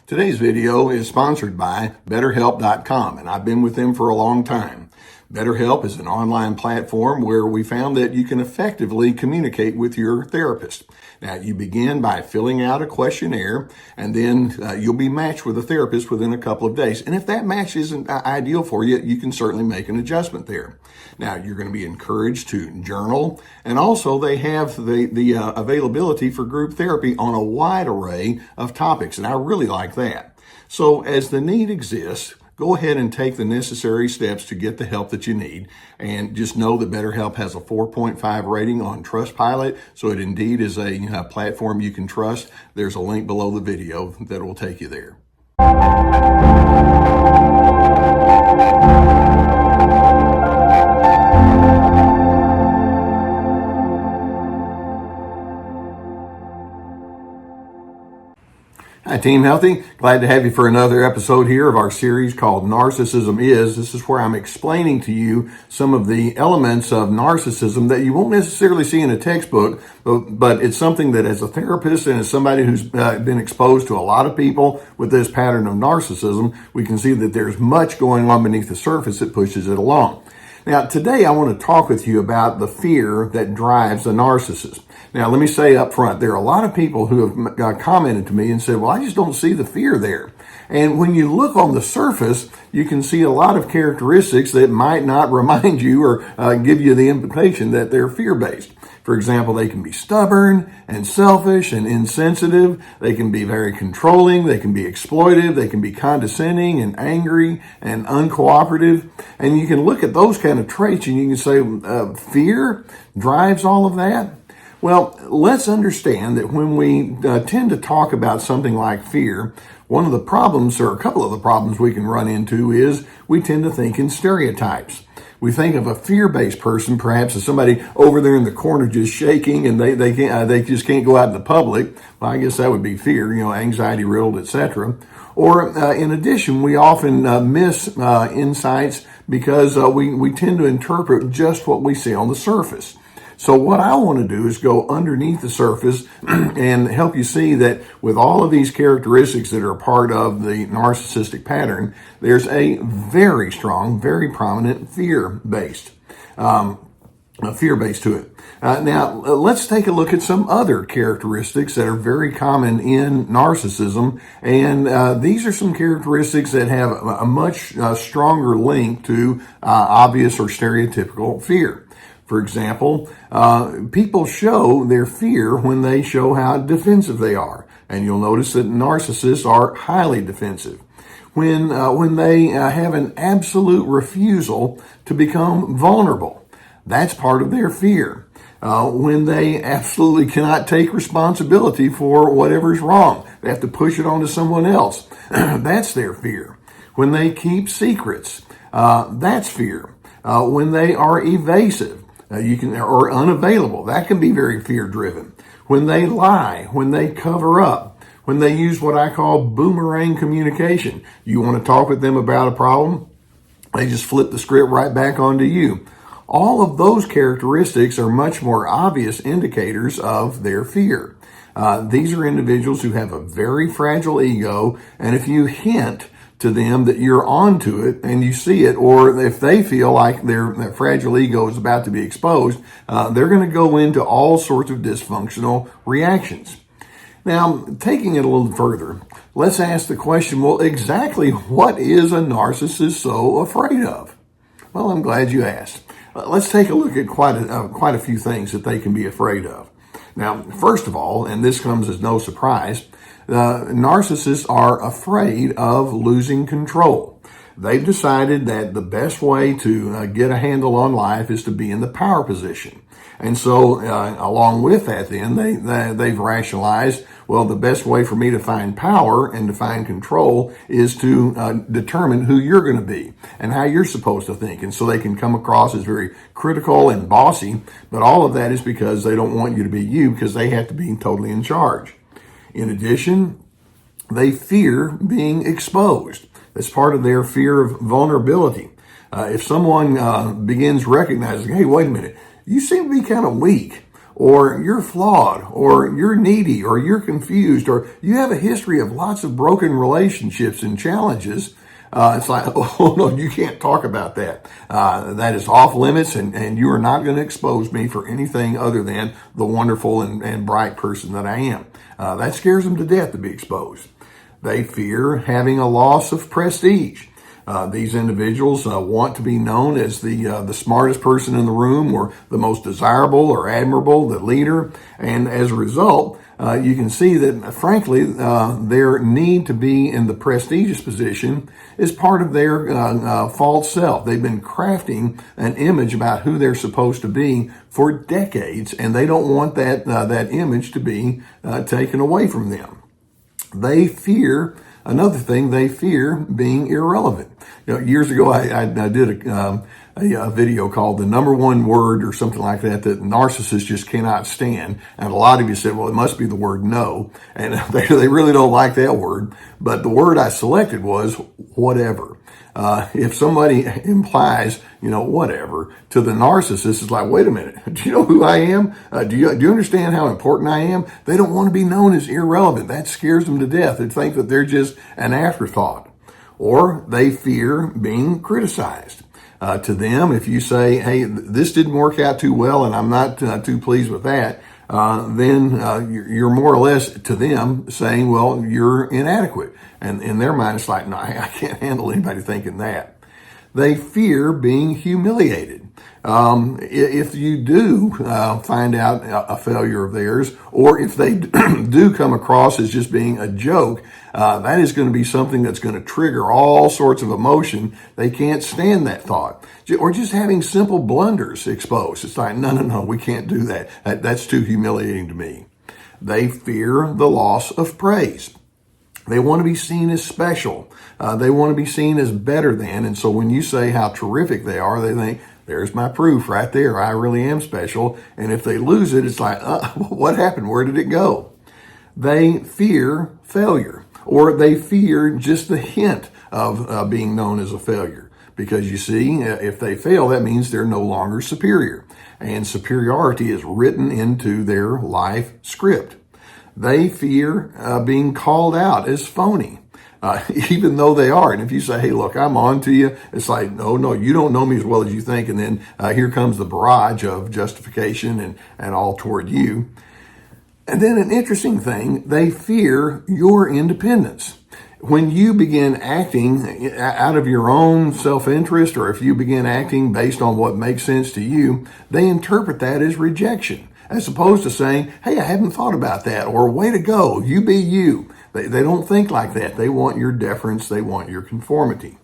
Today's video is sponsored by BetterHelp.com, and I've been with them for a long time. BetterHelp is an online platform where we found that you can effectively communicate with your therapist. Now, you begin by filling out a questionnaire, and then you'll be matched with a therapist within a couple of days. And if that match isn't ideal for you, you can certainly make an adjustment there. Now, you're going to be encouraged to journal, and also they have the availability for group therapy on a wide array of topics, and I really like that. So as the need exists, go ahead and take the necessary steps to get the help that you need. And just know that BetterHelp has a 4.5 rating on Trustpilot, so it indeed is a platform you can trust. There's a link below the video that will take you there. Hi, Team Healthy. Glad to have you for another episode here of our series called Narcissism Is. This is where I'm explaining to you some of the elements of narcissism that you won't necessarily see in a textbook, but it's something that as a therapist and as somebody who's been exposed to a lot of people with this pattern of narcissism, we can see that there's much going on beneath the surface that pushes it along. Now, today I want to talk with you about the fear that drives a narcissist. Now, let me say up front, there are a lot of people who have commented to me and said, well, I just don't see the fear there. And when you look on the surface, you can see a lot of characteristics that might not remind you or give you the implication that they're fear-based. For example, they can be stubborn and selfish and insensitive. They can be very controlling. They can be exploitive. They can be condescending and angry and uncooperative. And you can look at those kind of traits and you can say, fear drives all of that. Well, let's understand that when we tend to talk about something like fear, one of the problems, or a couple of the problems we can run into, is we tend to think in stereotypes. We think of a fear-based person perhaps as somebody over there in the corner just shaking and they just can't go out in the public. Well, I guess that would be fear, anxiety-riddled, etc. Or in addition, we often miss insights because we tend to interpret just what we see on the surface. So what I want to do is go underneath the surface and help you see that with all of these characteristics that are a part of the narcissistic pattern, there's a very strong, very prominent fear-based to it. Now, let's take a look at some other characteristics that are very common in narcissism. And these are some characteristics that have a much stronger link to obvious or stereotypical fear. For example, people show their fear when they show how defensive they are. And you'll notice that narcissists are highly defensive. When they have an absolute refusal to become vulnerable, that's part of their fear. When they absolutely cannot take responsibility for whatever's wrong, they have to push it onto someone else. That's their fear. When they keep secrets, that's fear. When they are evasive, or unavailable, that can be very fear-driven. When they lie, when they cover up, when they use what I call boomerang communication. You want to talk with them about a problem, they just flip the script right back onto you. All of those characteristics are much more obvious indicators of their fear. These are individuals who have a very fragile ego, and if you hint to them that you're onto it and you see it, or if they feel like their fragile ego is about to be exposed, they're going to go into all sorts of dysfunctional reactions. Now, taking it a little further, let's ask the question, well, exactly what is a narcissist so afraid of? Well, I'm glad you asked. Let's take a look at quite a few things that they can be afraid of. Now, first of all, and this comes as no surprise, narcissists are afraid of losing control. They've decided that the best way to get a handle on life is to be in the power position. And so along with that, then, they've rationalized, well, the best way for me to find power and to find control is to determine who you're going to be and how you're supposed to think. And so they can come across as very critical and bossy, but all of that is because they don't want you to be you, because they have to be totally in charge. In addition, they fear being exposed. That's part of their fear of vulnerability. If someone begins recognizing, hey, wait a minute, you seem to be kind of weak. or you're flawed, or you're needy, or you're confused, or you have a history of lots of broken relationships and challenges, it's like, oh no, you can't talk about that. That is off limits, and you are not going to expose me for anything other than the wonderful and bright person that I am. That scares them to death to be exposed. They fear having a loss of prestige. These individuals want to be known as the smartest person in the room, or the most desirable or admirable, the leader. And as a result, you can see that, frankly, their need to be in the prestigious position is part of their false self. They've been crafting an image about who they're supposed to be for decades, and they don't want that image to be taken away from them. They fear, another thing, they fear being irrelevant. Years ago, I did a video called "The Number One Word" or something like that narcissists just cannot stand. And a lot of you said, well, it must be the word no. And they really don't like that word. But the word I selected was whatever. If somebody implies, whatever, to the narcissist, it's like, wait a minute, do you know who I am? Do you understand how important I am? They don't want to be known as irrelevant. That scares them to death. They think that they're just an afterthought. Or they fear being criticized. To them, if you say, hey, this didn't work out too well and I'm not too pleased with that, then you're more or less to them saying, well, you're inadequate. And in their mind, it's like, no, I can't handle anybody thinking that. They fear being humiliated. If you do find out a failure of theirs, or if they do come across as just being a joke, that is going to be something that's going to trigger all sorts of emotion. They can't stand that thought. Or just having simple blunders exposed. It's like, no, we can't do that. That's too humiliating to me. They fear the loss of praise. They want to be seen as special. They want to be seen as better than. And so when you say how terrific they are, they think, there's my proof right there. I really am special. And if they lose it, it's like, what happened? Where did it go? They fear failure, or they fear just the hint of being known as a failure. Because you see, if they fail, that means they're no longer superior. And superiority is written into their life script. They fear being called out as phony. Even though they are. And if you say, hey, look, I'm on to you, it's like, no, you don't know me as well as you think. And then here comes the barrage of justification and all toward you. And then an interesting thing, they fear your independence. When you begin acting out of your own self-interest, or if you begin acting based on what makes sense to you, they interpret that as rejection, as opposed to saying, hey, I hadn't thought about that, or way to go, you be you. They don't think like that. They want your deference. They want your conformity.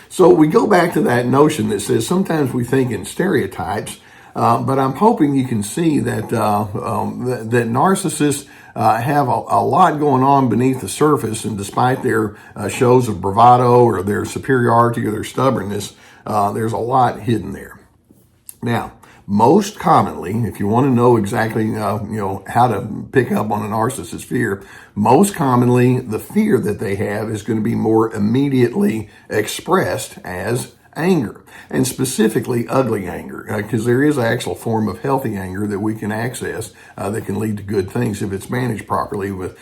So we go back to that notion that says sometimes we think in stereotypes, but I'm hoping you can see that that narcissists have a lot going on beneath the surface, and despite their shows of bravado or their superiority or their stubbornness, there's a lot hidden there. Now, most commonly, if you want to know exactly, how to pick up on a narcissist's fear, most commonly the fear that they have is going to be more immediately expressed as anger, and specifically ugly anger, because there is an actual form of healthy anger that we can access that can lead to good things if it's managed properly with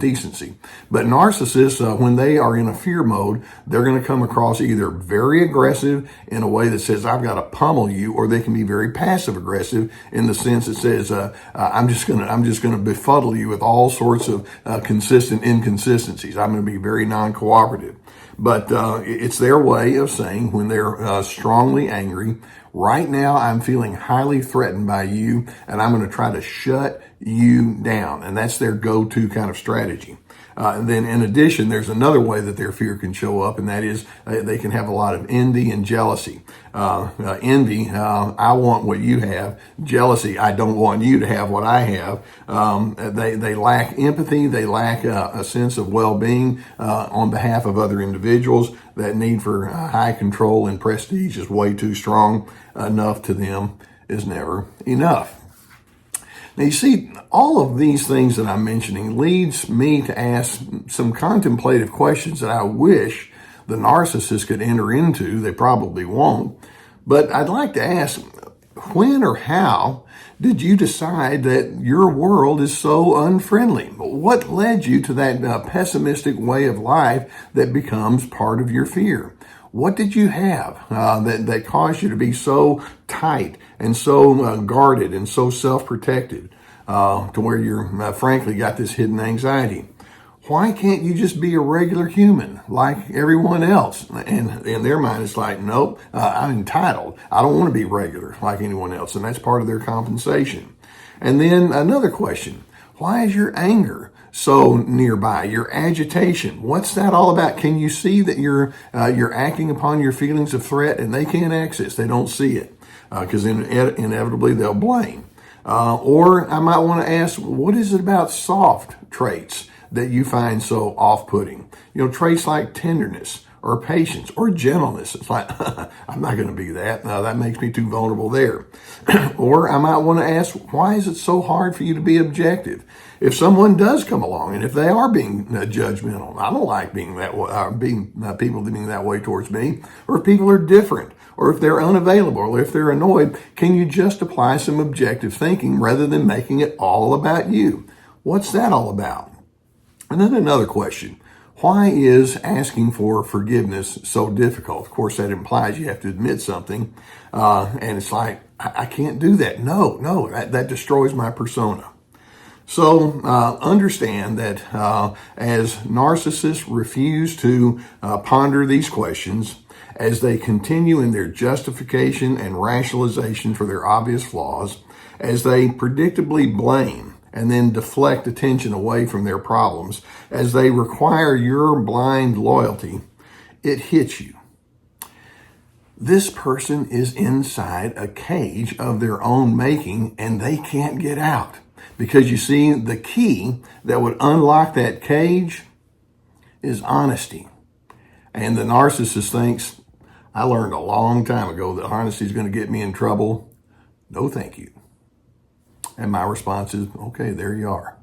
decency. But narcissists, when they are in a fear mode, they're going to come across either very aggressive in a way that says, I've got to pummel you, or they can be very passive aggressive in the sense that says, I'm just going to befuddle you with all sorts of consistent inconsistencies. I'm going to be very non-cooperative. But it's their way of saying, when they're strongly angry, right now I'm feeling highly threatened by you, and I'm going to try to shut you down. And that's their go-to kind of strategy. And then in addition, there's another way that their fear can show up, and that is they can have a lot of envy and jealousy. Envy, I want what you have. Jealousy, I don't want you to have what I have. They lack empathy. They lack a sense of well-being on behalf of other individuals. That need for high control and prestige is way too strong. Enough to them is never enough. Now, you see, all of these things that I'm mentioning leads me to ask some contemplative questions that I wish the narcissist could enter into. They probably won't. But I'd like to ask, when or how did you decide that your world is so unfriendly? What led you to that pessimistic way of life that becomes part of your fear? What did you have that caused you to be so tight and so guarded and so self-protected to where you're frankly got this hidden anxiety? Why can't you just be a regular human like everyone else? And in their mind, it's like, nope, I'm entitled. I don't want to be regular like anyone else. And that's part of their compensation. And then another question, why is your anger so nearby? Your agitation, what's that all about? Can you see that you're acting upon your feelings of threat and they can't access? They don't see it because inevitably they'll blame. Or I might want to ask, what is it about soft traits that you find so off-putting? Traits like tenderness or patience or gentleness. It's like, I'm not going to be that. No, that makes me too vulnerable there. Or I might want to ask, why is it so hard for you to be objective? If someone does come along and if they are being judgmental, I don't like being that way, people being that way towards me, or if people are different, or if they're unavailable, or if they're annoyed, can you just apply some objective thinking rather than making it all about you? What's that all about? And then another question, why is asking for forgiveness so difficult? Of course, that implies you have to admit something. And it's like, I can't do that. No, that destroys my persona. So understand that as narcissists refuse to ponder these questions, as they continue in their justification and rationalization for their obvious flaws, as they predictably blame and then deflect attention away from their problems, as they require your blind loyalty, it hits you. This person is inside a cage of their own making and they can't get out. Because you see, the key that would unlock that cage is honesty. And the narcissist thinks, I learned a long time ago that honesty is going to get me in trouble. No, thank you. And my response is, okay, there you are.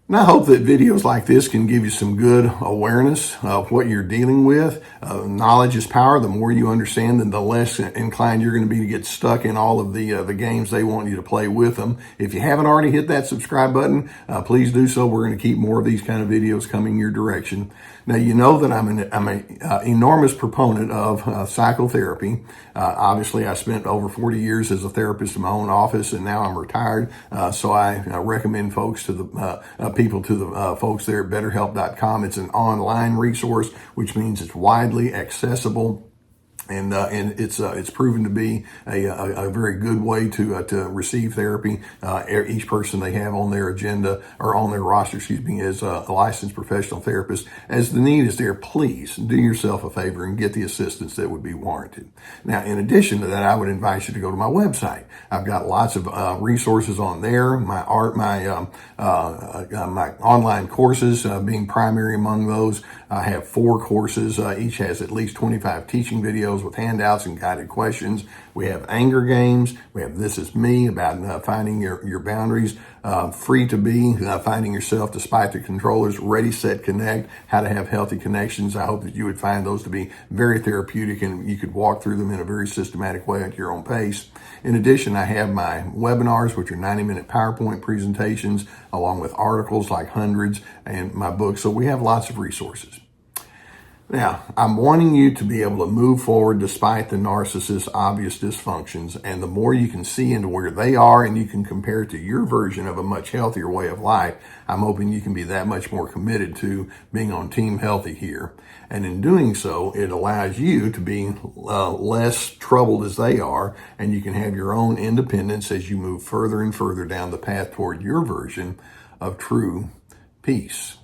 And I hope that videos like this can give you some good awareness of what you're dealing with. Knowledge is power. The more you understand, then the less inclined you're going to be to get stuck in all of the games they want you to play with them. If you haven't already hit that subscribe button, please do so. We're going to keep more of these kind of videos coming your direction. Now, you know that I'm an enormous proponent of psychotherapy. Obviously, I spent over 40 years as a therapist in my own office, and now I'm retired. So I recommend folks to the people to the folks there at BetterHelp.com. It's an online resource, which means it's widely accessible. And it's proven to be a very good way to receive therapy. Each person they have on their agenda or on their roster, is a licensed professional therapist. As the need is there, please do yourself a favor and get the assistance that would be warranted. Now, in addition to that, I would invite you to go to my website. I've got lots of resources on there. My online courses being primary among those. I have 4 courses. Each has at least 25 teaching videos with handouts and guided questions. We have anger games. We have This Is Me about finding your boundaries. Free to Be, finding yourself despite the controllers. Ready, Set, Connect, how to have healthy connections. I hope that you would find those to be very therapeutic and you could walk through them in a very systematic way at your own pace. In addition, I have my webinars, which are 90-minute PowerPoint presentations, along with articles like hundreds and my book. So we have lots of resources. Now, I'm wanting you to be able to move forward despite the narcissist's obvious dysfunctions, and the more you can see into where they are and you can compare it to your version of a much healthier way of life, I'm hoping you can be that much more committed to being on Team Healthy here. And in doing so, it allows you to be less troubled as they are, and you can have your own independence as you move further and further down the path toward your version of true peace.